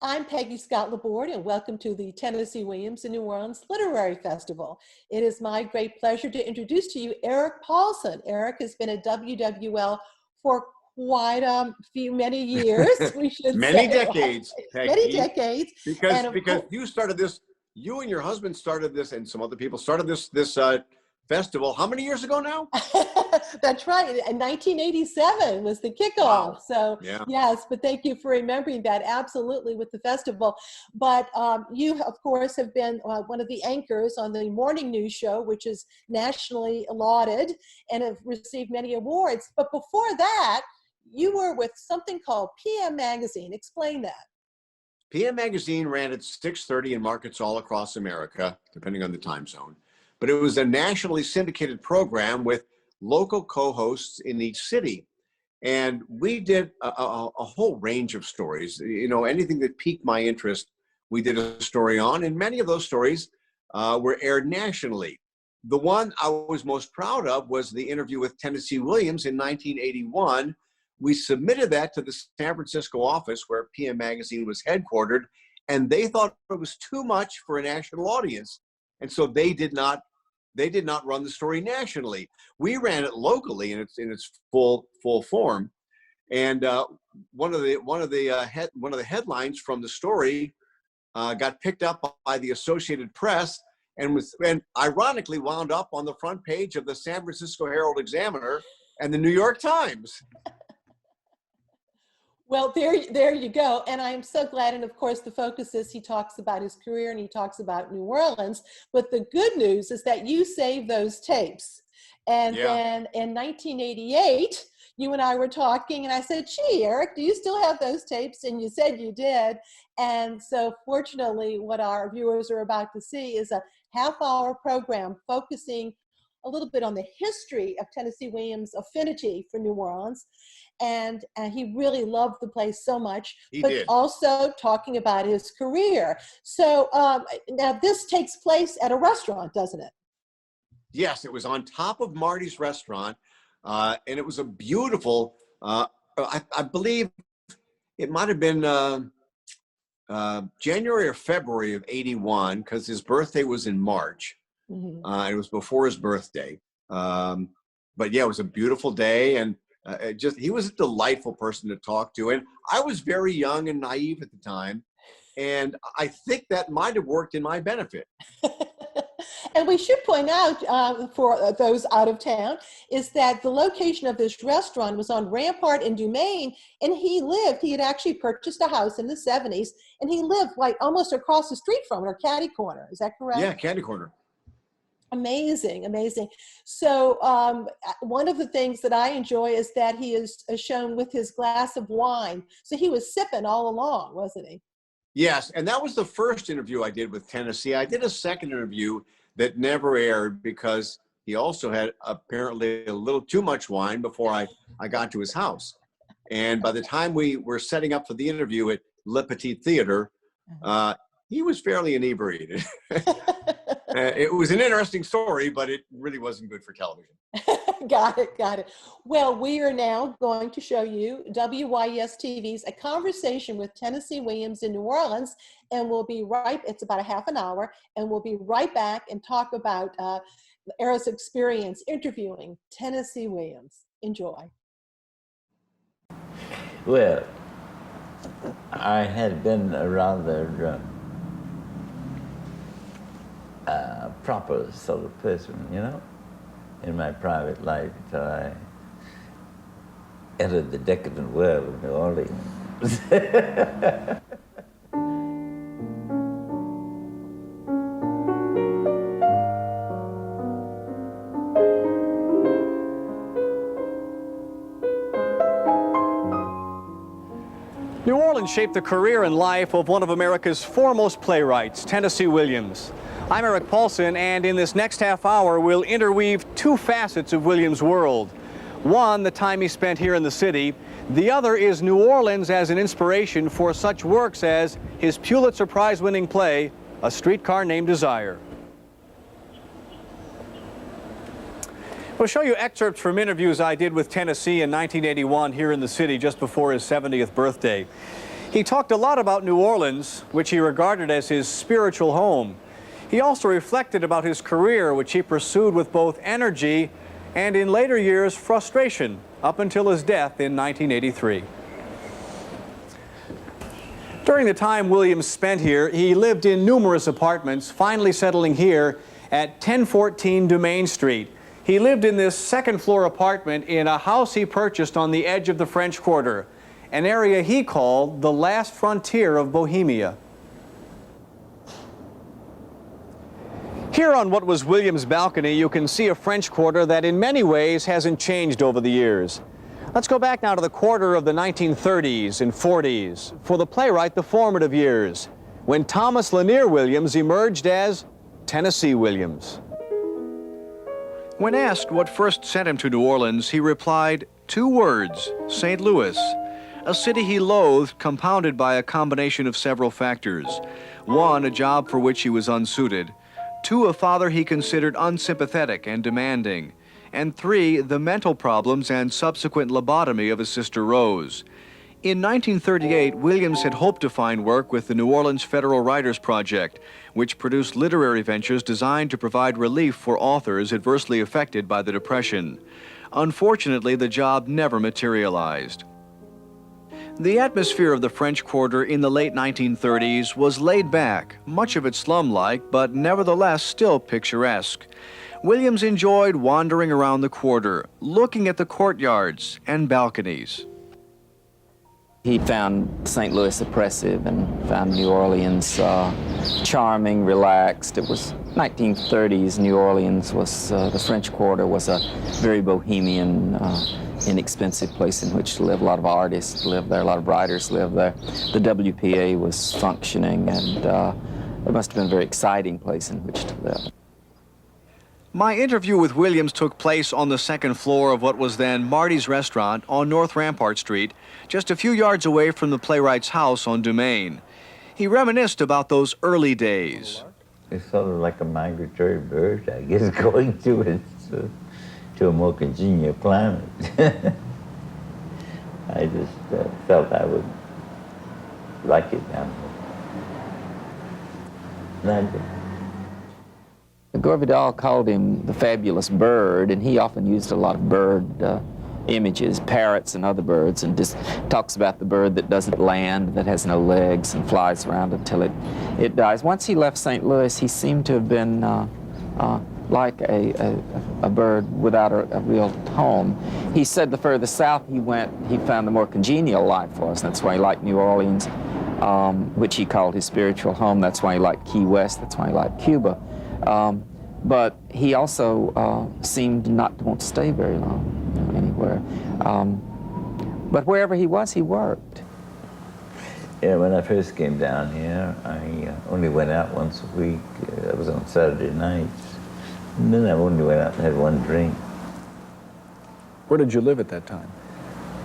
I'm Peggy Scott Laborde, and welcome to the Tennessee Williams in New Orleans Literary Festival. It is my great pleasure to introduce to you Eric Paulsen. Eric has been at WWL for quite many years, we should many say. Decades, Peggy. Many decades. Because you started this, you and your husband started this, and some other people started this festival. How many years ago now? That's right. In 1987 was the kickoff. Wow. So yeah. Yes, but thank you for remembering that. Absolutely, with the festival. But you, of course, have been one of the anchors on the morning news show, which is nationally lauded and have received many awards. But before that, you were with something called PM Magazine. Explain that. PM Magazine ran at 6:30 in markets all across America, depending on the time zone. But it was a nationally syndicated program with local co-hosts in each city. And we did a whole range of stories. You know, anything that piqued my interest, we did a story on. And many of those stories were aired nationally. The one I was most proud of was the interview with Tennessee Williams in 1981. We submitted that to the San Francisco office where PM Magazine was headquartered, and they thought it was too much for a national audience. And so they did not run the story nationally. We ran it locally in its full form. And one of the headlines from the story got picked up by the Associated Press and ironically wound up on the front page of the San Francisco Herald-Examiner and the New York Times. Well, there you go. And I'm so glad. And of course, the focus is he talks about his career and he talks about New Orleans. But the good news is that you saved those tapes. And then in 1988, you and I were talking and I said, gee, Eric, do you still have those tapes? And you said you did. And so fortunately, what our viewers are about to see is a half-hour program focusing a little bit on the history of Tennessee Williams' affinity for New Orleans. And he really loved the place so much, also talking about his career. So now this takes place at a restaurant, doesn't it? Yes, it was on top of Marti's restaurant, and it was a beautiful, I believe it might have been January or February of '81, because his birthday was in March. Mm-hmm. It was before his birthday. But yeah, it was a beautiful day, and he was a delightful person to talk to. And I was very young and naive at the time, and I think that might have worked in my benefit. And we should point out for those out of town is that the location of this restaurant was on Rampart and Dumaine, and he had actually purchased a house in the 70s, and he lived like almost across the street from it, or catty corner. Is that correct? Yeah, catty corner. Amazing, amazing. So one of the things that I enjoy is that he is shown with his glass of wine. So he was sipping all along, wasn't he? Yes, and that was the first interview I did with Tennessee. I did a second interview that never aired because he also had apparently a little too much wine before I got to his house. And by the time we were setting up for the interview at Le Petit Theater, he was fairly inebriated. It was an interesting story, but it really wasn't good for television. Got it. Well, we are now going to show you WYES-TV's A Conversation with Tennessee Williams in New Orleans, and it's about a half an hour, and we'll be right back and talk about Eric's experience interviewing Tennessee Williams. Enjoy. Well, I had been a rather proper sort of person, you know, in my private life until I entered the decadent world of New Orleans. New Orleans shaped the career and life of one of America's foremost playwrights, Tennessee Williams. I'm Eric Paulsen, and in this next half hour, we'll interweave two facets of Williams' world. One, the time he spent here in the city. The other is New Orleans as an inspiration for such works as his Pulitzer Prize-winning play, A Streetcar Named Desire. We'll show you excerpts from interviews I did with Tennessee in 1981 here in the city just before his 70th birthday. He talked a lot about New Orleans, which he regarded as his spiritual home. He also reflected about his career, which he pursued with both energy and, in later years, frustration, up until his death in 1983. During the time Williams spent here, he lived in numerous apartments, finally settling here at 1014 Dumaine Street. He lived in this second-floor apartment in a house he purchased on the edge of the French Quarter, an area he called the last frontier of Bohemia. Here on what was Williams' balcony, you can see a French Quarter that in many ways hasn't changed over the years. Let's go back now to the quarter of the 1930s and 40s, for the playwright, the formative years, when Thomas Lanier Williams emerged as Tennessee Williams. When asked what first sent him to New Orleans, he replied, 2 words, St. Louis, a city he loathed, compounded by a combination of several factors. 1, a job for which he was unsuited. 2, a father he considered unsympathetic and demanding. And 3, the mental problems and subsequent lobotomy of his sister Rose. In 1938, Williams had hoped to find work with the New Orleans Federal Writers Project, which produced literary ventures designed to provide relief for authors adversely affected by the Depression. Unfortunately, the job never materialized. The atmosphere of the French Quarter in the late 1930s was laid back, much of it slum-like, but nevertheless still picturesque. Williams enjoyed wandering around the quarter, looking at the courtyards and balconies. He found St. Louis oppressive and found New Orleans charming, relaxed. It was 1930s. New Orleans was, the French Quarter was a very bohemian, inexpensive place in which to live. A lot of artists lived there, a lot of writers lived there. The WPA was functioning, and it must have been a very exciting place in which to live. My interview with Williams took place on the second floor of what was then Marti's restaurant on North Rampart Street, just a few yards away from the playwright's house on Dumaine. He reminisced about those early days. It's sort of like a migratory bird, I guess, going to a more congenial climate. I just felt I would like it down there. Gore Vidal called him the fabulous bird, and he often used a lot of bird images, parrots and other birds, and just talks about the bird that doesn't land, that has no legs and flies around until it dies. Once he left St. Louis, he seemed to have been like a bird without a real home. He said the further south he went, he found the more congenial life for us. That's why he liked New Orleans, which he called his spiritual home. That's why he liked Key West. That's why he liked Cuba. But he also seemed not to want to stay very long, anywhere. But wherever he was, he worked. Yeah, when I first came down here, I only went out once a week. That was on Saturday nights. And then I only went out and had one drink. Where did you live at that time?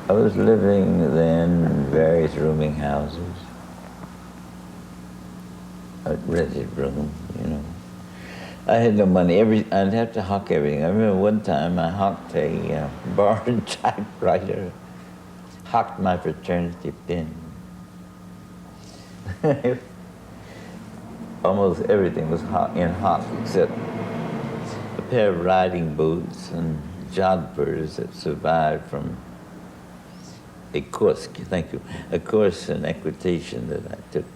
I was living then in various rooming houses. A rented room, you know. I had no money. I'd have to hawk everything. I remember one time I hawked a borrowed typewriter, hawked my fraternity pin. Almost everything was in hawk except a pair of riding boots and jodhpurs that survived from a course, thank you, a course in equitation that I took.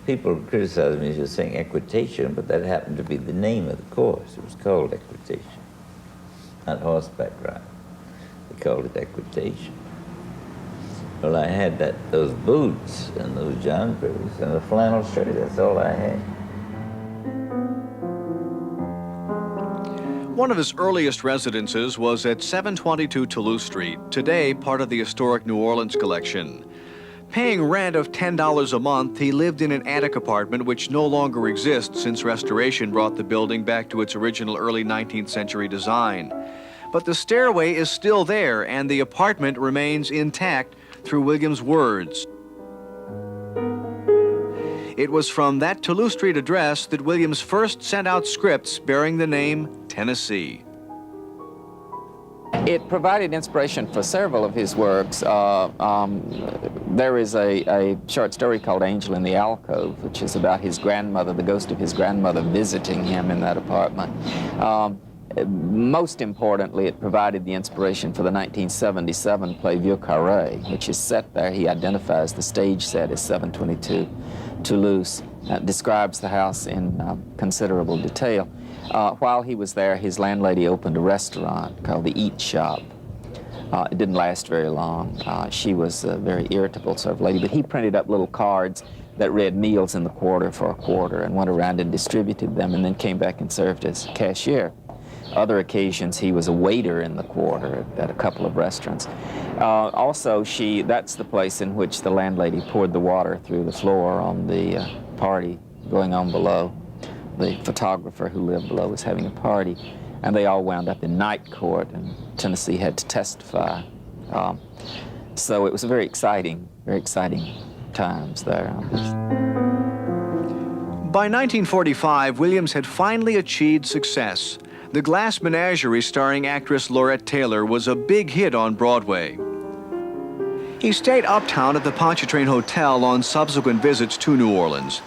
People criticized me for saying equitation, but that happened to be the name of the course. It was called equitation, not horseback riding. They called it equitation. Well, I had those boots and those jodhpurs and a flannel shirt. That's all I had. One of his earliest residences was at 722 Toulouse Street, today part of the historic New Orleans collection. Paying rent of $10 a month, he lived in an attic apartment which no longer exists since restoration brought the building back to its original early 19th century design. But the stairway is still there, and the apartment remains intact through Williams' words. It was from that Toulouse Street address that Williams first sent out scripts bearing the name Tennessee. It provided inspiration for several of his works. There is a short story called Angel in the Alcove, which is about his grandmother, the ghost of his grandmother visiting him in that apartment. Most importantly, it provided the inspiration for the 1977 play Vieux Carré, which is set there. He identifies the stage set as 722 Toulouse. Describes the house in considerable detail. While he was there, his landlady opened a restaurant called the Eat Shop. It didn't last very long. She was a very irritable sort of lady, but he printed up little cards that read meals in the quarter for a quarter and went around and distributed them and then came back and served as cashier. Other occasions, he was a waiter in the quarter at a couple of restaurants. Also, that's the place in which the landlady poured the water through the floor on the party going on below. The photographer who lived below was having a party, and they all wound up in night court, and Tennessee had to testify. So it was a very exciting times there. By 1945, Williams had finally achieved success. The Glass Menagerie starring actress Laurette Taylor was a big hit on Broadway. He stayed uptown at the Pontchartrain Hotel on subsequent visits to New Orleans.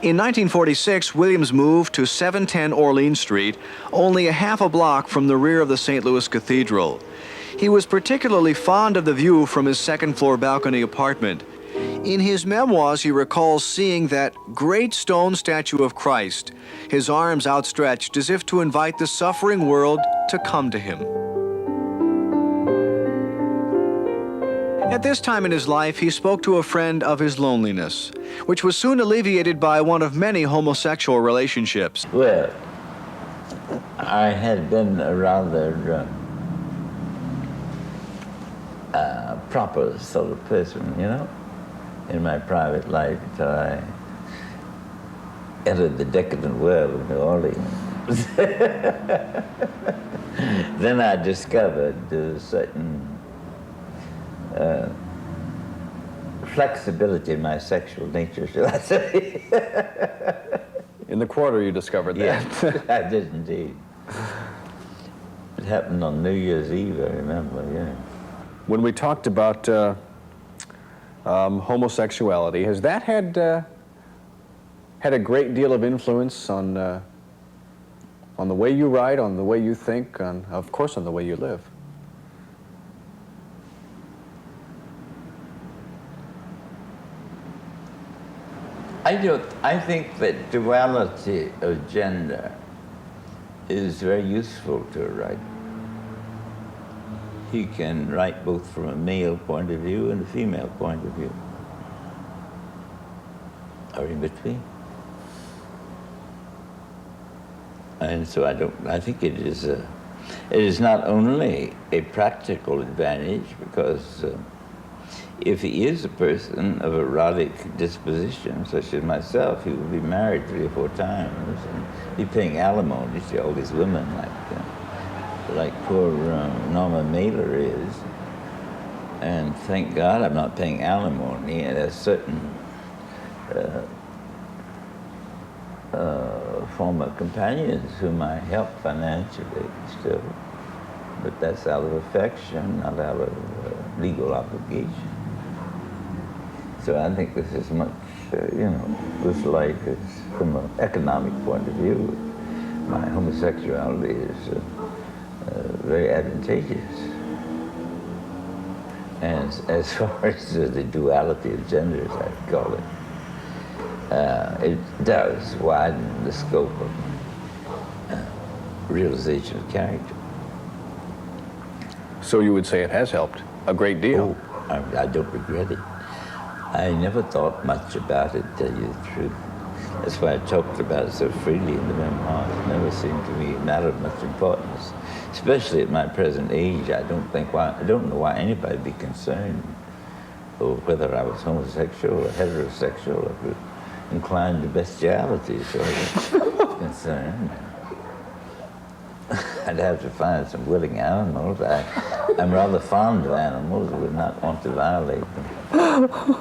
In 1946, Williams moved to 710 Orleans Street, only a half a block from the rear of the St. Louis Cathedral. He was particularly fond of the view from his second-floor balcony apartment. In his memoirs, he recalls seeing that great stone statue of Christ, his arms outstretched as if to invite the suffering world to come to him. At this time in his life, he spoke to a friend of his loneliness, which was soon alleviated by one of many homosexual relationships. Well, I had been a rather proper sort of person, you know, in my private life until I entered the decadent world of New Orleans. Then I discovered a certain flexibility in my sexual nature, shall I say. In the quarter, you discovered that. Yeah, I did indeed. It happened on New Year's Eve, I remember, yeah. When we talked about homosexuality, has that had a great deal of influence on the way you write, on the way you think, of course, on the way you live? I think that duality of gender is very useful to a writer. He can write both from a male point of view and a female point of view, or in between. And so I think it is not only a practical advantage, because if he is a person of erotic disposition, such as myself, he will be married 3 or 4 times and be paying alimony to all these women like poor Norma Mailer is. And thank God I'm not paying alimony, and there's certain former companions whom I help financially still. But that's out of affection, not out of legal obligation. So I think this is much, this life is, from an economic point of view, my homosexuality is very advantageous. And as far as the duality of genders, I'd call it, it does widen the scope of realization of character. So you would say it has helped a great deal? Oh, I don't regret it. I never thought much about it, to tell you the truth. That's why I talked about it so freely in the memoirs. It never seemed to me a matter of much importance, especially at my present age. I don't know why anybody would be concerned or whether I was homosexual or heterosexual or inclined to bestiality, so I was concerned. I'd have to find some willing animals. I'm rather fond of animals. I would not want to violate them.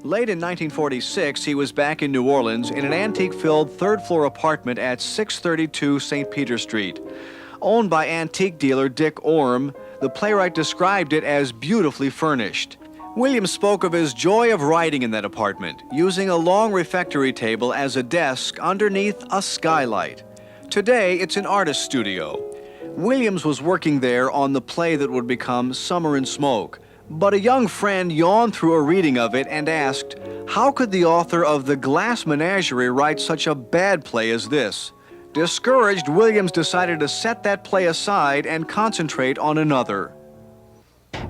Late in 1946, he was back in New Orleans in an antique-filled third-floor apartment at 632 St. Peter Street. Owned by antique dealer Dick Orm, the playwright described it as beautifully furnished. Williams spoke of his joy of writing in that apartment, using a long refectory table as a desk underneath a skylight. Today, it's an artist studio. Williams was working there on the play that would become Summer and Smoke, but a young friend yawned through a reading of it and asked, how could the author of The Glass Menagerie write such a bad play as this? Discouraged, Williams decided to set that play aside and concentrate on another.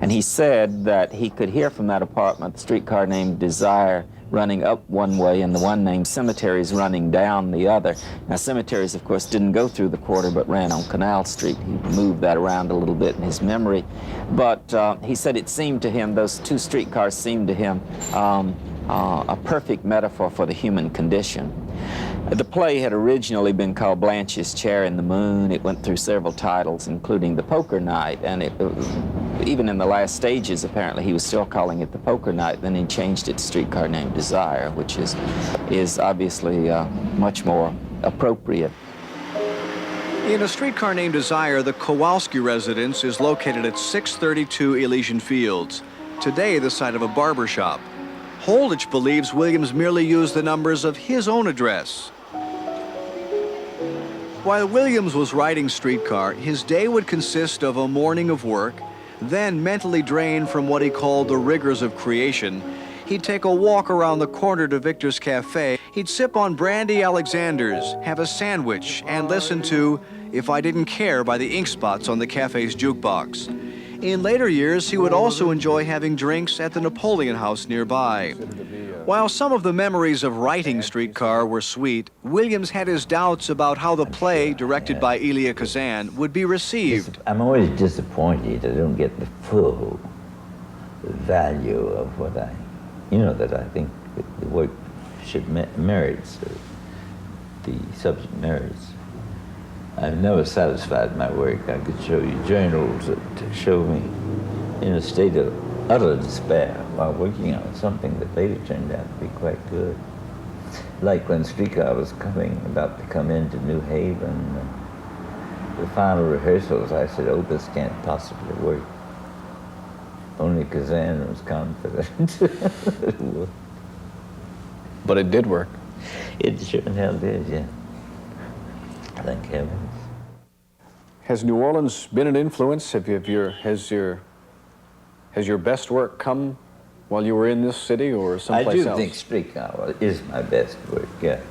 And he said that he could hear from that apartment the streetcar named Desire running up one way and the one named Cemeteries running down the other. Now, Cemeteries, of course, didn't go through the quarter but ran on Canal Street. He moved that around a little bit in his memory. But he said it seemed to him, those two streetcars seemed to him a perfect metaphor for the human condition. The play had originally been called Blanche's Chair in the Moon. It went through several titles, including The Poker Night, and even in the last stages, apparently, he was still calling it The Poker Night. Then he changed it to Streetcar Named Desire, which is obviously much more appropriate. In A Streetcar Named Desire, the Kowalski residence is located at 632 Elysian Fields, today the site of a barber shop. Holditch believes Williams merely used the numbers of his own address. While Williams was writing Streetcar, his day would consist of a morning of work, then mentally drained from what he called the rigors of creation, he'd take a walk around the corner to Victor's Cafe, he'd sip on Brandy Alexander's, have a sandwich, and listen to If I Didn't Care by the Ink Spots on the cafe's jukebox. In later years, he would also enjoy having drinks at the Napoleon House nearby. While some of the memories of writing Streetcar were sweet, Williams had his doubts about how the play, directed by Elia Kazan, would be received. I'm always disappointed I don't get the full value of what that I think the work should merits, the subject merits. I've never satisfied my work. I could show you journals that show me in a state of utter despair while working on something that later turned out to be quite good. Like when Streetcar was about to come into New Haven, the final rehearsals, I said, oh, this can't possibly work. Only Kazan was confident it would. But it did work. It sure in hell did, yeah. Thank heavens. Has New Orleans been an influence? Has your best work come while you were in this city or someplace else? I do think Streetcar is my best work, yeah.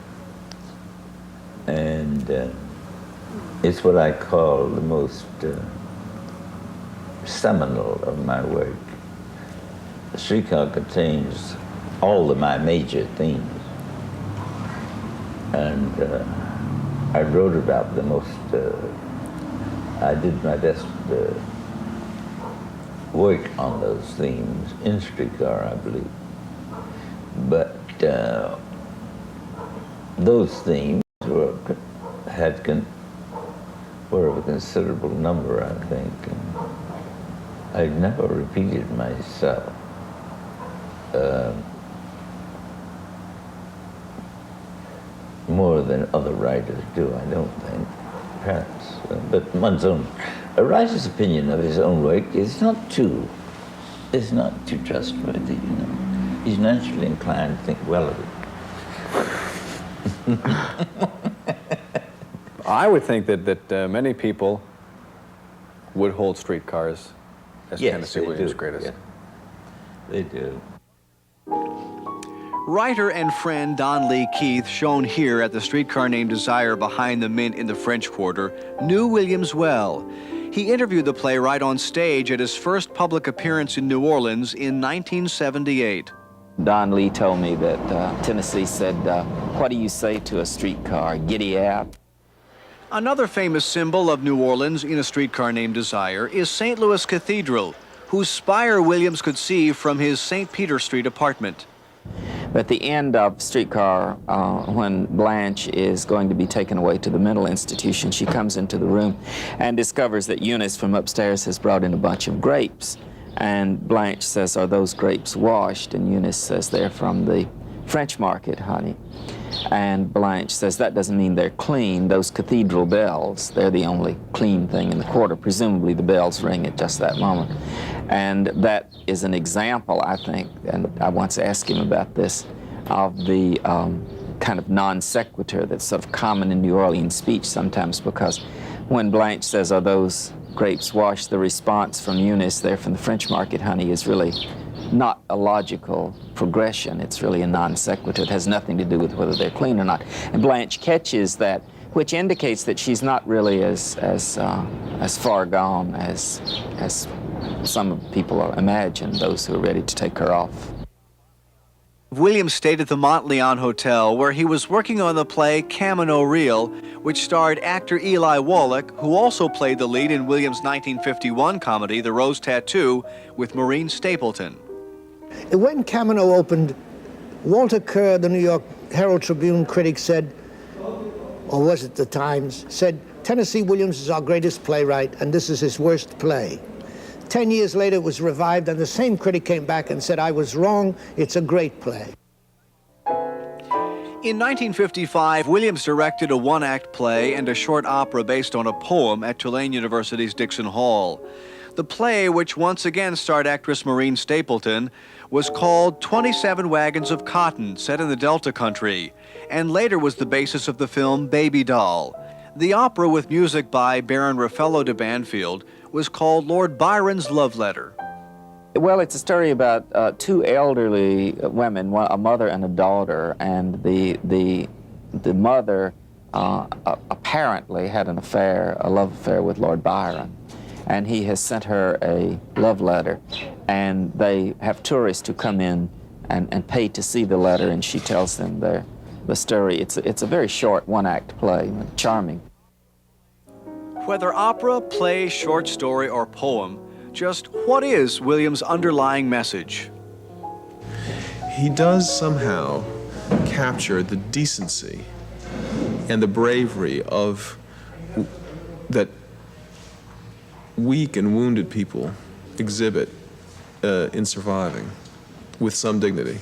And it's what I call the most seminal of my work. Streetcar contains all of my major themes. And I wrote about the most, I did my best work on those themes in Streetcar, I believe. But those themes were of a considerable number, I think. And I never repeated myself. More than other writers do, I don't think, perhaps. But a writer's opinion of his own work is not too trustworthy, you know. He's naturally inclined to think well of it. I would think that many people would hold Streetcars as Tennessee Williams' greatest. Yeah. They do. Writer and friend Don Lee Keith, shown here at the Streetcar Named Desire behind the Mint in the French Quarter, knew Williams well. He interviewed the playwright on stage at his first public appearance in New Orleans in 1978. Don Lee told me that Tennessee said, what do you say to a streetcar? Giddy up. Another famous symbol of New Orleans in A Streetcar Named Desire is St. Louis Cathedral, whose spire Williams could see from his St. Peter Street apartment. At the end of Streetcar, when Blanche is going to be taken away to the mental institution, she comes into the room and discovers that Eunice from upstairs has brought in a bunch of grapes. And Blanche says, are those grapes washed? And Eunice says, they're from the French market, honey. And Blanche says that doesn't mean they're clean. Those cathedral bells, they're the only clean thing in the quarter. Presumably the bells ring at just that moment. And that is an example, I think, and I once asked him about this, of the kind of non sequitur that's sort of common in New Orleans speech sometimes, because when Blanche says, "Are those grapes washed?" the response from Eunice there from the French Market, honey, is really not a logical progression. It's really a non sequitur. It has nothing to do with whether they're clean or not. And Blanche catches that, which indicates that she's not really as far gone as some people imagine, those who are ready to take her off. Williams stayed at the Montleon Hotel, where he was working on the play Camino Real, which starred actor Eli Wallach, who also played the lead in Williams' 1951 comedy The Rose Tattoo with Maureen Stapleton. When Camino opened, Walter Kerr, the New York Herald Tribune critic, said, or was it the Times, said, "Tennessee Williams is our greatest playwright, and this is his worst play." 10 years later, it was revived, and the same critic came back and said, "I was wrong, it's a great play." In 1955, Williams directed a one-act play and a short opera based on a poem at Tulane University's Dixon Hall. The play, which once again starred actress Maureen Stapleton, was called 27 Wagons of Cotton, set in the Delta country, and later was the basis of the film Baby Doll. The opera, with music by Baron Raffaello de Banfield, was called Lord Byron's Love Letter. Well, it's a story about two elderly women, a mother and a daughter, and the mother apparently had an affair, a love affair with Lord Byron, and he has sent her a love letter, and they have tourists who come in and pay to see the letter, and she tells them the story. It's a very short one-act play, charming. Whether opera, play, short story, or poem, just what is Williams' underlying message? He does somehow capture the decency and the bravery of that weak and wounded people exhibit in surviving with some dignity.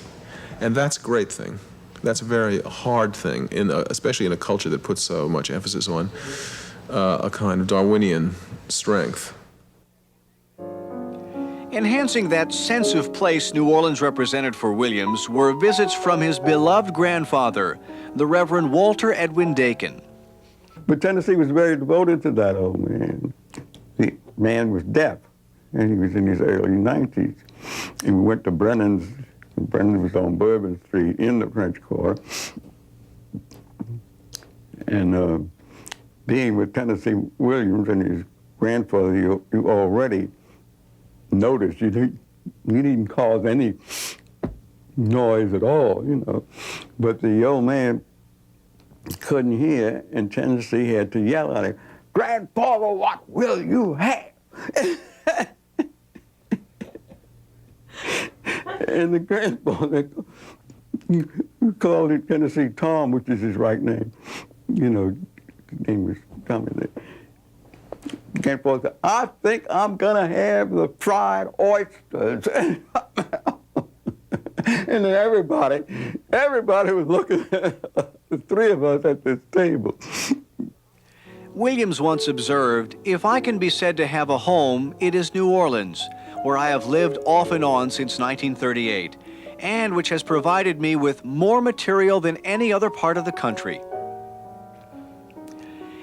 And that's a great thing. That's a very hard thing, especially in a culture that puts so much emphasis on a kind of Darwinian strength. Enhancing that sense of place New Orleans represented for Williams were visits from his beloved grandfather, the Reverend Walter Edwin Dakin. But Tennessee was very devoted to that old man. The man was deaf, and he was in his early 90s. And we went to Brennan's. Brennan was on Bourbon Street in the French Quarter. And being with Tennessee Williams and his grandfather, you already noticed you didn't cause any noise at all, you know. But the old man couldn't hear, and Tennessee had to yell at him, "Grandfather, what will you have?" And the grandfather called it Tennessee Tom, which is his right name. You know, his name was Tommy. Grandfather said, "I think I'm gonna have the fried oysters." And then everybody was looking at the three of us at this table. Williams once observed, "If I can be said to have a home, it is New Orleans, where I have lived off and on since 1938, and which has provided me with more material than any other part of the country."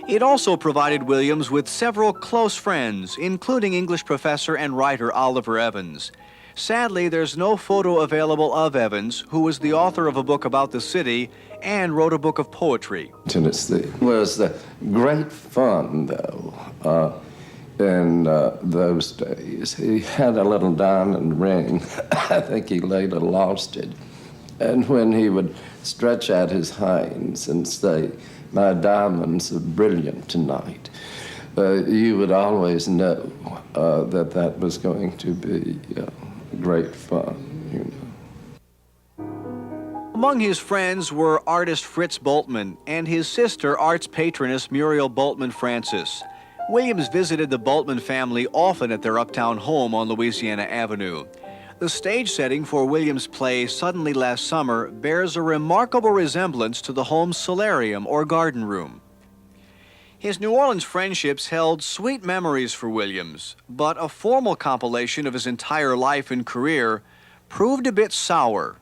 It also provided Williams with several close friends, including English professor and writer Oliver Evans. Sadly, there's no photo available of Evans, who was the author of a book about the city and wrote a book of poetry. Tennessee was great fun, though. In those days, he had a little diamond ring. I think he later lost it. And when he would stretch out his hands and say, "My diamonds are brilliant tonight," you would always know that was going to be great fun, you know. Among his friends were artist Fritz Bultmann and his sister, arts patroness Muriel Bultmann Francis. Williams visited the Bultmann family often at their uptown home on Louisiana Avenue. The stage setting for Williams' play Suddenly Last Summer bears a remarkable resemblance to the home's solarium or garden room. His New Orleans friendships held sweet memories for Williams, but a formal compilation of his entire life and career proved a bit sour.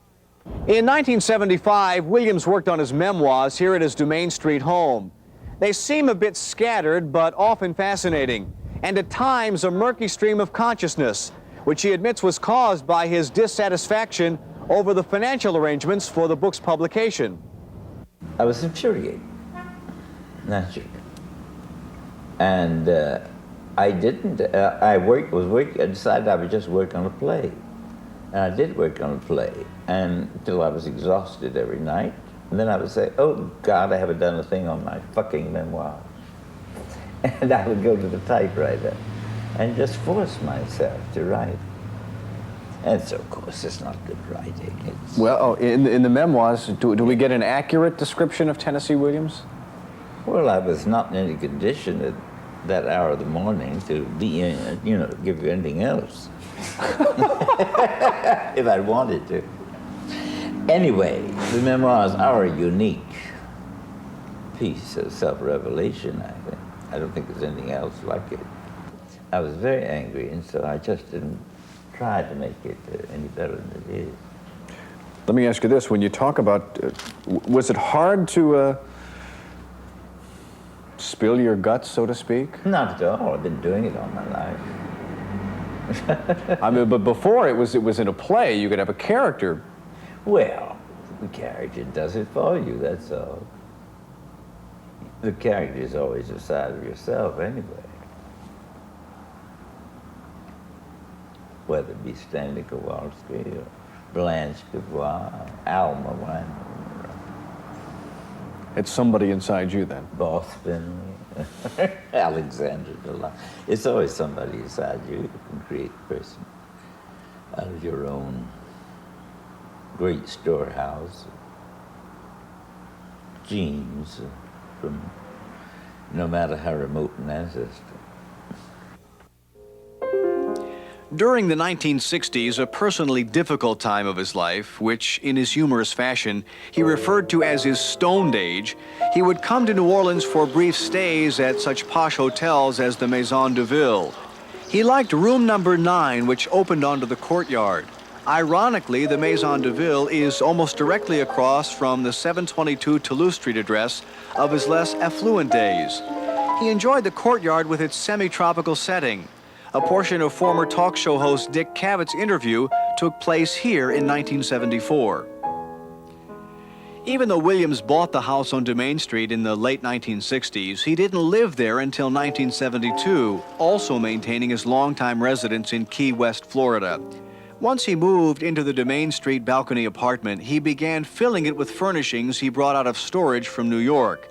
In 1975, Williams worked on his memoirs here at his Dumaine Street home. They seem a bit scattered, but often fascinating, and at times a murky stream of consciousness, which he admits was caused by his dissatisfaction over the financial arrangements for the book's publication. I was infuriated, naturally. And I didn't, I decided I would just work on a play. And I did work on a play until I was exhausted every night. And then I would say, oh God, I haven't done a thing on my fucking memoir. And I would go to the typewriter and just force myself to write. And so, of course, it's not good writing. It's... Well, in the memoirs, do we get an accurate description of Tennessee Williams? Well, I was not in any condition at that hour of the morning to be, give you anything else. If I wanted to. Anyway, the memoirs are a unique piece of self-revelation, I think. I don't think there's anything else like it. I was very angry, and so I just didn't try to make it any better than it is. Let me ask you this. When you talk about, was it hard to spill your guts, so to speak? Not at all. I've been doing it all my life. I mean, but before it was in a play, you could have a character. Well, the character does it for you, that's all. The character is always a side of yourself anyway. Whether it be Stanley Kowalski or Blanche Dubois, Alma Wine. It's somebody inside you then. Boston, Alexander Delac. It's always somebody inside you who can create a person out of your own great storehouse of genes from no matter how remote an ancestor. During the 1960s, a personally difficult time of his life, which, in his humorous fashion, he referred to as his stoned age, he would come to New Orleans for brief stays at such posh hotels as the Maison de Ville. He liked room number 9, which opened onto the courtyard. Ironically, the Maison de Ville is almost directly across from the 722 Toulouse Street address of his less affluent days. He enjoyed the courtyard with its semi-tropical setting. A portion of former talk show host Dick Cavett's interview took place here in 1974. Even though Williams bought the house on Dumaine Street in the late 1960s, he didn't live there until 1972, also maintaining his longtime residence in Key West, Florida. Once he moved into the Dumaine Street balcony apartment, he began filling it with furnishings he brought out of storage from New York.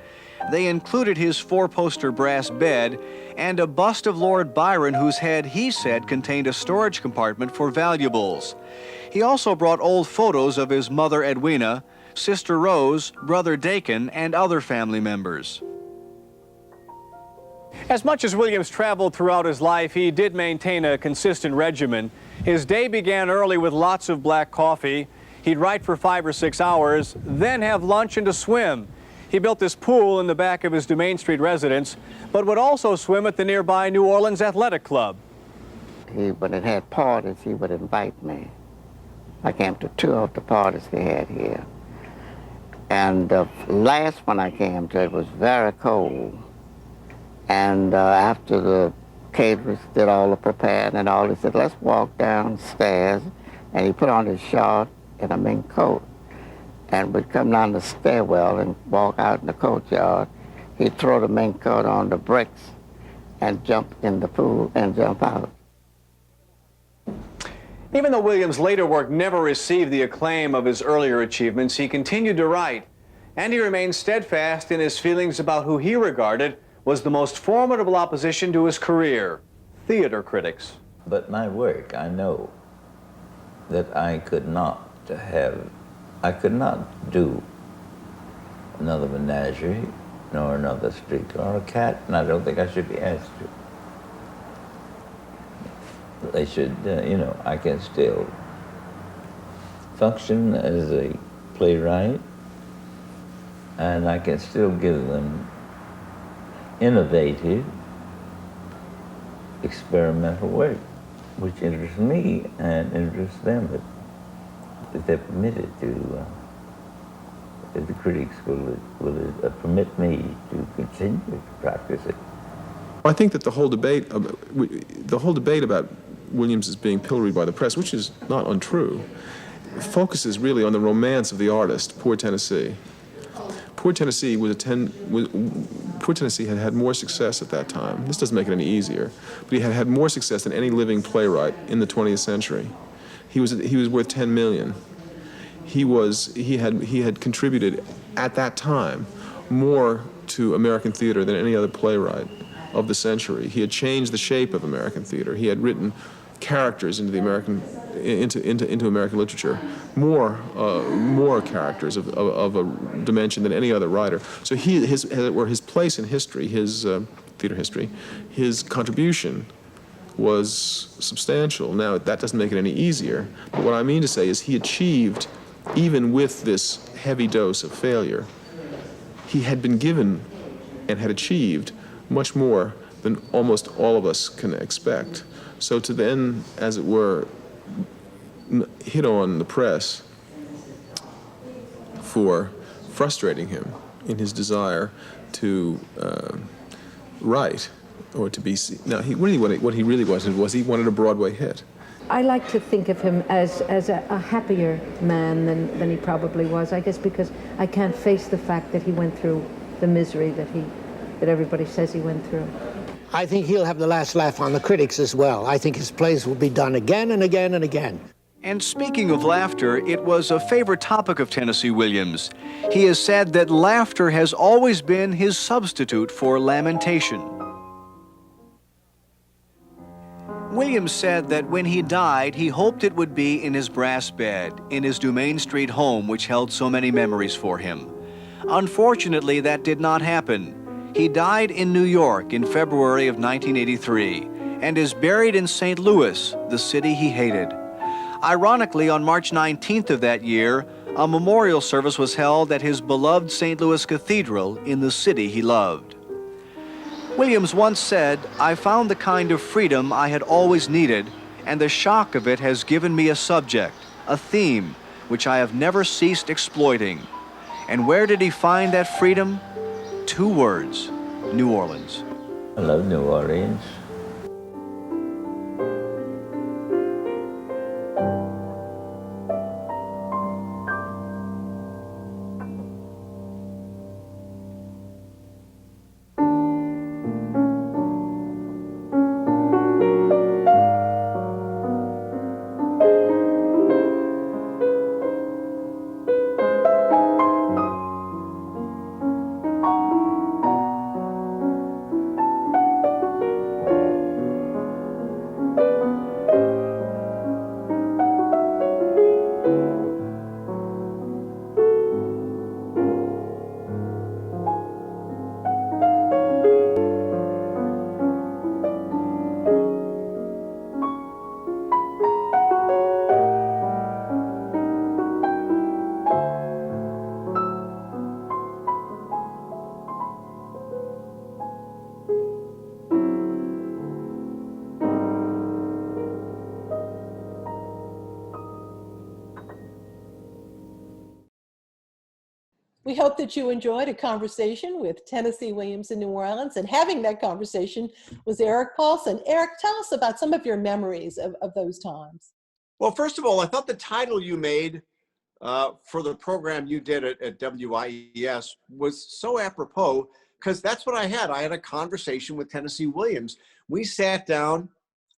They included his 4-poster brass bed and a bust of Lord Byron whose head, he said, contained a storage compartment for valuables. He also brought old photos of his mother Edwina, sister Rose, brother Dakin, and other family members. As much as Williams traveled throughout his life, he did maintain a consistent regimen. His day began early with lots of black coffee. He'd write for 5 or 6 hours, then have lunch and a swim. He built this pool in the back of his Dumaine Street residence, but would also swim at the nearby New Orleans Athletic Club. When it had parties, he would invite me. I came to 2 of the parties they had here. And the last one I came to, it was very cold. And after the caterers did all the preparing and all, he said, let's walk downstairs. And he put on his short and a mink coat. And we'd come down the stairwell and walk out in the courtyard. He'd throw the mink coat on the bricks and jump in the pool and jump out. Even though Williams' later work never received the acclaim of his earlier achievements, he continued to write, and he remained steadfast in his feelings about who he regarded was the most formidable opposition to his career, theater critics. But my work, I know that I could not do another menagerie, nor another Streetcar, or a cat, and I don't think I should be asked to. They should, I can still function as a playwright, and I can still give them innovative, experimental work, which interests me and interests them, if they're permitted to, if the critics will permit me to continue to practice it. I think that the whole debate about Williams as being pilloried by the press, which is not untrue, focuses really on the romance of the artist, Poor Tennessee. Poor Tennessee Poor Tennessee had had more success at that time. This doesn't make it any easier, but he had had more success than any living playwright in the 20th century. He was worth $10 million. He had contributed at that time more to American theater than any other playwright of the century. He had changed the shape of American theater. He had written characters into American literature, more characters of a dimension than any other writer. So his place in history, his theater history, his contribution was substantial. Now, that doesn't make it any easier, but what I mean to say is he achieved, even with this heavy dose of failure, he had been given and had achieved much more than almost all of us can expect. So to then, as it were, hit on the press for frustrating him in his desire to write or to be seen. Now, what he really wanted was he wanted a Broadway hit. I like to think of him as a happier man than he probably was, I guess because I can't face the fact that he went through the misery that everybody says he went through. I think he'll have the last laugh on the critics as well. I think his plays will be done again and again and again. And speaking of laughter, it was a favorite topic of Tennessee Williams. He has said that laughter has always been his substitute for lamentation. Williams said that when he died, he hoped it would be in his brass bed, in his Dumaine Street home, which held so many memories for him. Unfortunately, that did not happen. He died in New York in February of 1983 and is buried in St. Louis, the city he hated. Ironically, on March 19th of that year, a memorial service was held at his beloved St. Louis Cathedral in the city he loved. Williams once said, "I found the kind of freedom I had always needed, and the shock of it has given me a subject, a theme, which I have never ceased exploiting." And where did he find that freedom? 2 words: New Orleans. I love New Orleans. We hope that you enjoyed a conversation with Tennessee Williams in New Orleans, and having that conversation was Eric Paulsen. Eric, tell us about some of your memories of those times. Well, first of all, I thought the title you made for the program you did at WYES was so apropos, because that's what I had. I had a conversation with Tennessee Williams. We sat down.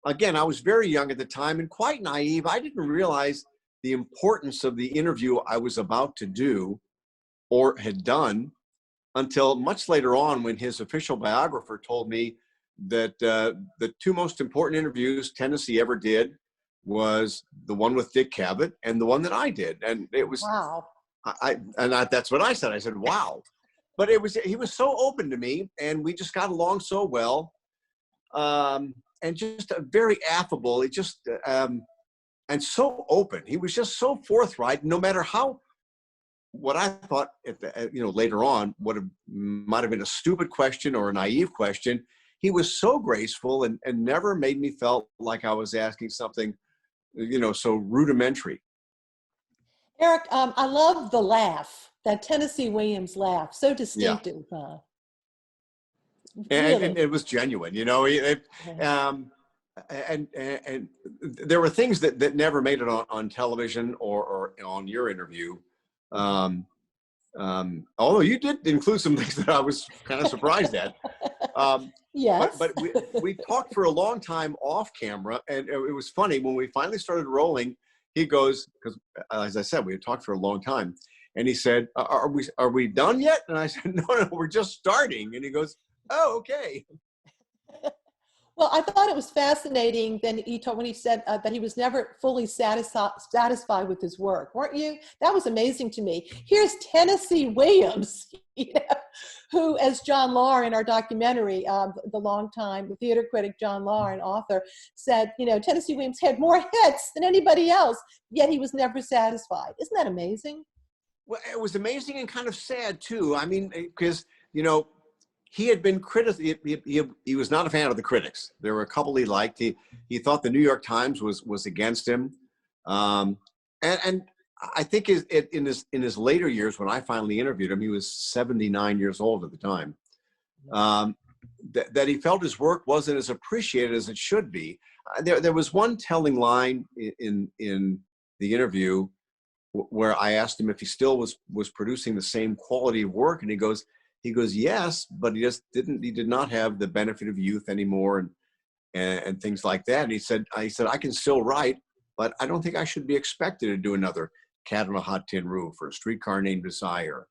Again, I was very young at the time and quite naive. I didn't realize the importance of the interview I was about to do or had done until much later on, when his official biographer told me that the 2 most important interviews Tennessee ever did was the one with Dick Cavett and the one that I did. And it was, wow. That's what I said. I said, wow. But he was so open to me, and we just got along so well, and just very affable. And and so open. He was just so forthright, no matter what I thought later on might have been a stupid question or a naive question. He was so graceful and never made me felt like I was asking something, so rudimentary. Eric, I love the laugh, that Tennessee Williams laugh, so distinctive. Yeah. Really. And it was genuine, and there were things that never made it on television or on your interview. Although you did include some things that I was kind of surprised at. Yes. But we talked for a long time off camera, and it was funny when we finally started rolling. He goes, because as I said, we had talked for a long time, and he said, "Are we done yet?" And I said, "No, we're just starting." And he goes, "Oh, okay." Well, I thought it was fascinating when he said that he was never fully satisfied with his work, weren't you? That was amazing to me. Here's Tennessee Williams, who, as John Lahr in our documentary, the longtime theater critic John Lahr, an author, said, Tennessee Williams had more hits than anybody else, yet he was never satisfied. Isn't that amazing? Well, it was amazing and kind of sad too. I mean, because, he had been criticized. He was not a fan of the critics. There were a couple he liked. He thought the New York Times was against him, and I think in his later years, when I finally interviewed him, he was 79 years old at the time. That he felt his work wasn't as appreciated as it should be. There was one telling line in the interview where I asked him if he still was producing the same quality of work, and he goes, yes, but he did not have the benefit of youth anymore and things like that. And he said, I can still write, but I don't think I should be expected to do another Cat on a Hot Tin Roof or A Streetcar Named Desire.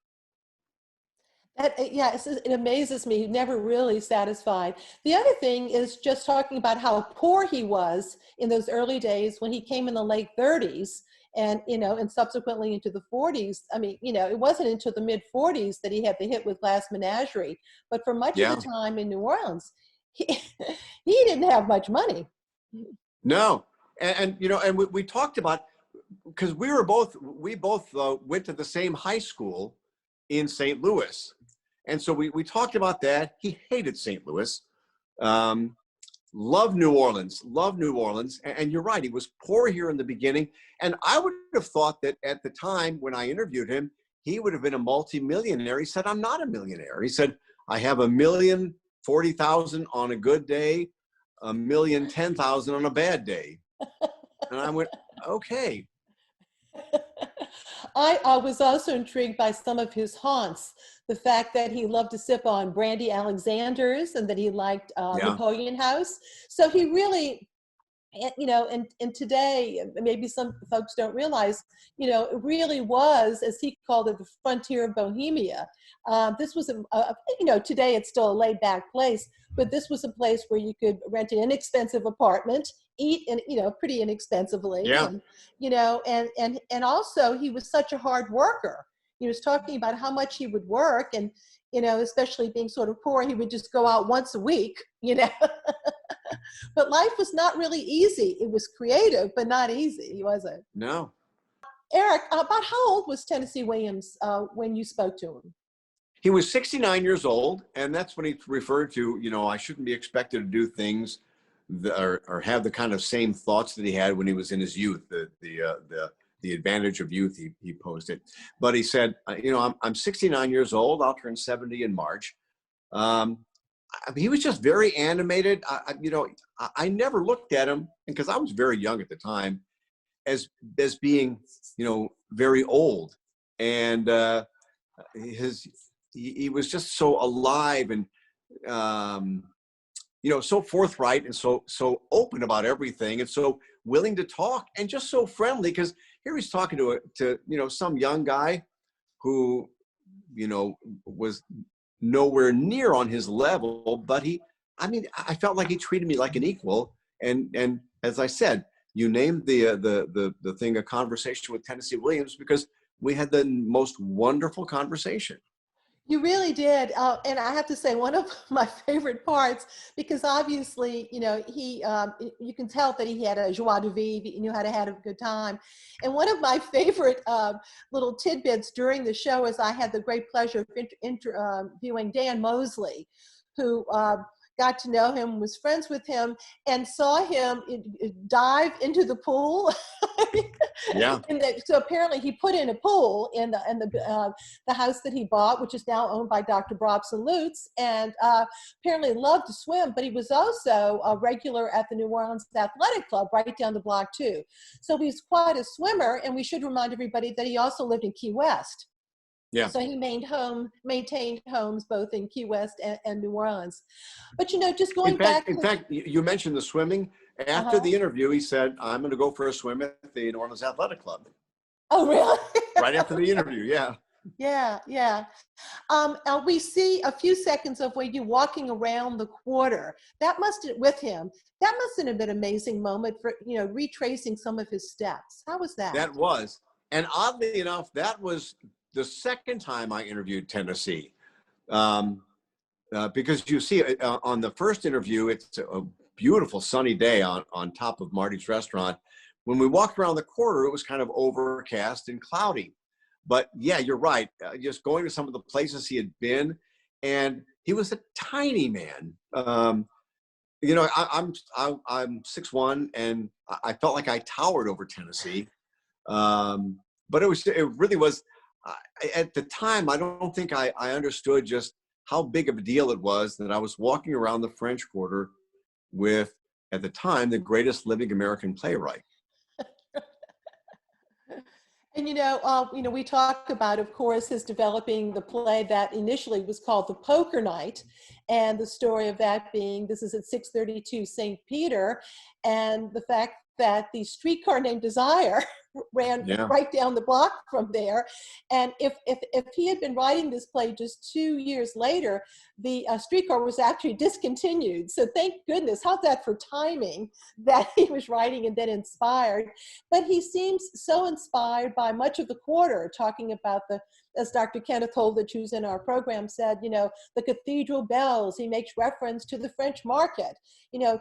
It amazes me. He's never really satisfied. The other thing is just talking about how poor he was in those early days when he came in the late 30s. And, and subsequently into the 40s. I mean, it wasn't until the mid 40s that he had the hit with Glass Menagerie. But for much of the time in New Orleans, he didn't have much money. No. And we talked about, because we both went to the same high school in St. Louis. And so we talked about that. He hated St. Louis. Loved New Orleans. And you're right, he was poor here in the beginning. And I would have thought that at the time when I interviewed him, he would have been a multimillionaire. He said, "I'm not a millionaire." He said, "I have $1,040,000 on a good day, $1,010,000 on a bad day." And I went, okay. I was also intrigued by some of his haunts. The fact that he loved to sip on Brandy Alexander's and that he liked Napoleon House. So he really, and today, maybe some folks don't realize, it really was, as he called it, the frontier of Bohemia. This was, today it's still a laid back place, but this was a place where you could rent an inexpensive apartment, eat, pretty inexpensively. Yeah. And also he was such a hard worker. He was talking about how much he would work, and, especially being sort of poor, he would just go out once a week, But life was not really easy. It was creative, but not easy, was it? No. Eric, about how old was Tennessee Williams when you spoke to him? He was 69 years old, and that's when he referred to, I shouldn't be expected to do things or have the kind of same thoughts that he had when he was in his youth, the advantage of youth, he posted. But he said, I'm 69 years old. I'll turn 70 in March. He was just very animated. I never looked at him, because I was very young at the time, as being, very old. And he was just so alive and, so forthright and so open about everything, and so willing to talk, and just so friendly, because here he's talking to some young guy who, was nowhere near on his level, but I felt like he treated me like an equal. And as I said, you named the thing a conversation with Tennessee Williams, because we had the most wonderful conversation. You really did. And I have to say, one of my favorite parts, because obviously, you know, you can tell that he had a joie de vivre, he knew how to have a good time. And one of my favorite little tidbits during the show is I had the great pleasure of interviewing Dan Mosley, who got to know him, was friends with him, and saw him dive into the pool. Yeah. So apparently he put in a pool in the house that he bought, which is now owned by Dr. Brobson Lutz, and apparently loved to swim, but he was also a regular at the New Orleans Athletic Club right down the block too. So he's quite a swimmer, and we should remind everybody that he also lived in Key West. Yeah. So he maintained homes both in Key West and New Orleans. But, you know, just going back. In fact, you mentioned the swimming. After the interview, he said, "I'm going to go for a swim at the New Orleans Athletic Club." Oh, really? Right after the interview, yeah. Yeah. We see a few seconds of where you walking around the quarter. That must have been an amazing moment for, you know, retracing some of his steps. How was that? That was. And oddly enough, that was the second time I interviewed Tennessee. Because you see, on the first interview, it's a beautiful sunny day on top of Marti's restaurant. When we walked around the quarter, it was kind of overcast and cloudy. But yeah, you're right. Just going to some of the places he had been, and he was a tiny man. You know, I'm 6'1", and I felt like I towered over Tennessee. But it really was. At the time, I don't think I understood just how big of a deal it was that I was walking around the French Quarter with, at the time, the greatest living American playwright. And, you know, we talk about, of course, his developing the play that initially was called The Poker Night, and the story of that being, this is at 632 St. Peter, and the fact that the streetcar named Desire ran right down the block from there. And if he had been writing this play just 2 years later, the streetcar was actually discontinued. So thank goodness. How's that for timing, that he was writing and then inspired? But he seems so inspired by much of the quarter, talking about as Dr. Kenneth Holditch, who's in our program, said, you know, the cathedral bells. He makes reference to the French market. You know,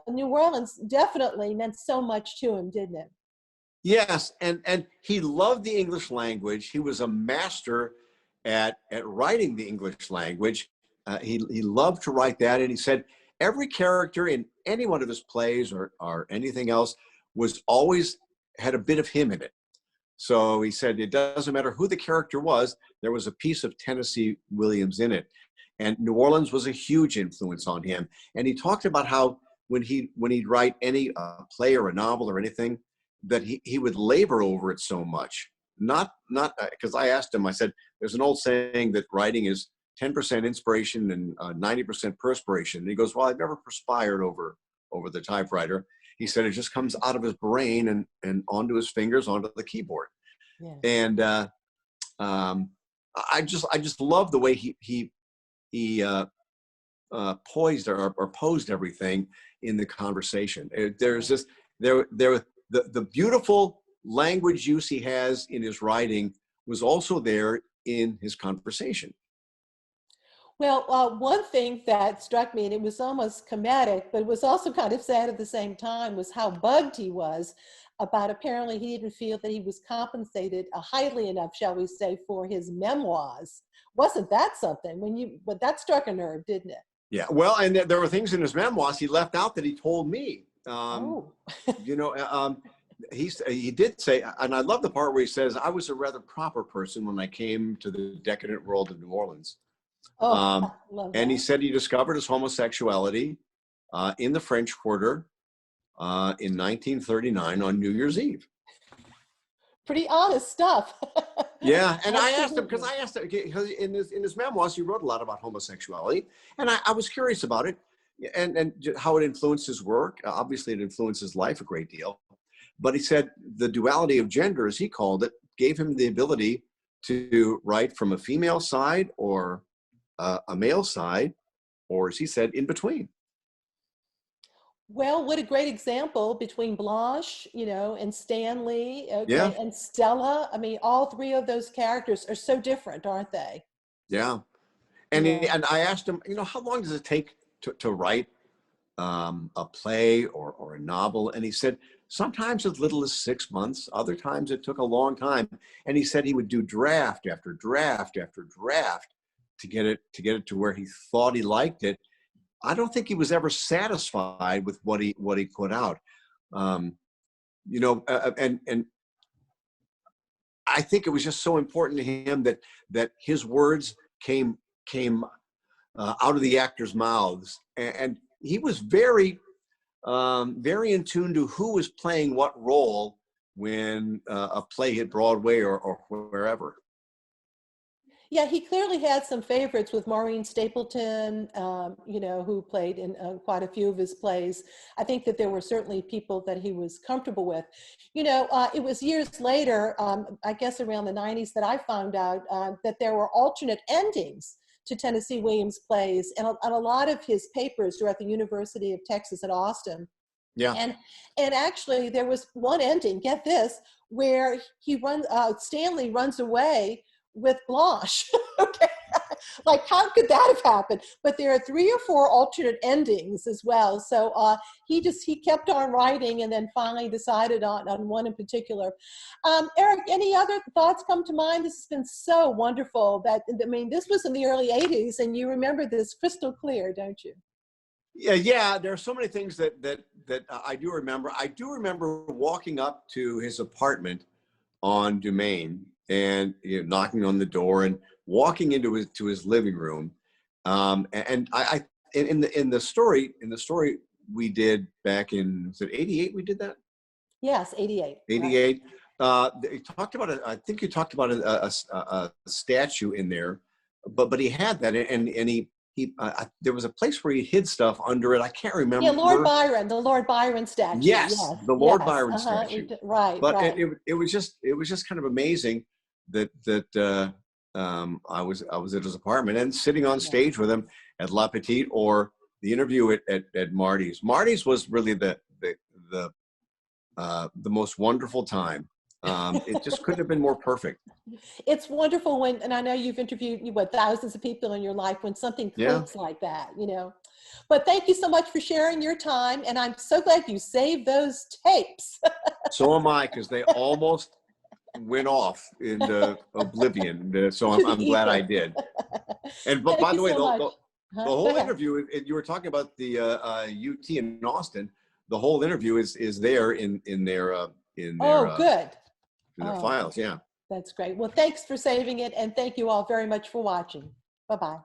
New Orleans definitely meant so much to him, didn't it? Yes, and he loved the English language. He was a master at writing the English language. He loved to write that, and he said every character in any one of his plays or anything else was always had a bit of him in it. So he said it doesn't matter who the character was, there was a piece of Tennessee Williams in it. And New Orleans was a huge influence on him. And he talked about how when he'd write any play or a novel or anything, that he would labor over it so much. Not because I asked him, I said, there's an old saying that writing is 10% inspiration and 90% perspiration. And he goes, well, I've never perspired over the typewriter. He said it just comes out of his brain and onto his fingers, onto the keyboard. Yeah. And I just love the way he poised or posed everything in the conversation. There's just the beautiful language use he has in his writing was also there in his conversation. Well, one thing that struck me, and it was almost comedic, but it was also kind of sad at the same time, was how bugged he was about apparently he didn't feel that he was compensated highly enough, shall we say, for his memoirs. Wasn't that something? But that struck a nerve, didn't it? Yeah, well, and there were things in his memoirs he left out that he told me. You know, he did say, and I love the part where he says, I was a rather proper person when I came to the decadent world of New Orleans. I love that. And he said he discovered his homosexuality in the French Quarter in 1939 on New Year's Pretty honest stuff. Yeah, and I asked him, because in his memoirs, he wrote a lot about homosexuality, and I was curious about it and how it influenced his work. Obviously, it influenced his life a great deal. But he said the duality of gender, as he called it, gave him the ability to write from a female side or a male side, or as he said, in between. Well, what a great example between Blanche, you know, and Stanley, and Stella. I mean, all three of those characters are so different, aren't they? Yeah. And Yeah. and I asked him, how long does it take to write a play or a novel? And he said, sometimes as little as 6 months, other times it took a long time. And he said he would do draft after draft after draft to get it to where he thought he liked it. I don't think he was ever satisfied with what he put out. And I think it was just so important to him that his words came out of the actors' mouths, and he was very in tune to who was playing what role when a play hit Broadway or wherever. Yeah, he clearly had some favorites with Maureen Stapleton, who played in quite a few of his plays. I think that there were certainly people that he was comfortable with. It was years later, I guess around the 90s, that I found out that there were alternate endings to Tennessee Williams' plays, and a lot of his papers were at the University of Texas at Austin. Yeah. And actually, there was one ending, get this, where Stanley runs away with Blanche. Okay, like how could that have happened? But there are 3 or 4 alternate endings as well. So he kept on writing, and then finally decided on one in particular. Eric, any other thoughts come to mind? This has been so wonderful. This was in the early 80s, and you remember this crystal clear, don't you? Yeah. There are so many things that I do remember. I do remember walking up to his apartment on Dumaine and knocking on the door and walking into his living room. And I in the story we did back in, was it 88 we did that? Yes, 88. 88. Right. He talked about I think you talked about a statue in there, but he had that, and he there was a place where he hid stuff under it. I can't remember. Yeah, the Lord Byron statue. Yes, the Lord Byron uh-huh. statue. Right. But right. it was just kind of amazing that I was at his apartment and sitting on stage with him at La Petite, or the interview at Marti's. Marti's was really the most wonderful time. It just couldn't have been more perfect. It's wonderful and I know you've interviewed thousands of people in your life, when something clicks like that, But thank you so much for sharing your time, and I'm so glad you saved those tapes. So am I, because they almost went off into oblivion. So I'm glad I did. And but by the way, the whole interview, you were talking about the UT in Austin. The whole interview is there in their good. In their files. Yeah. That's great. Well, thanks for saving it, and thank you all very much for watching. Bye-bye.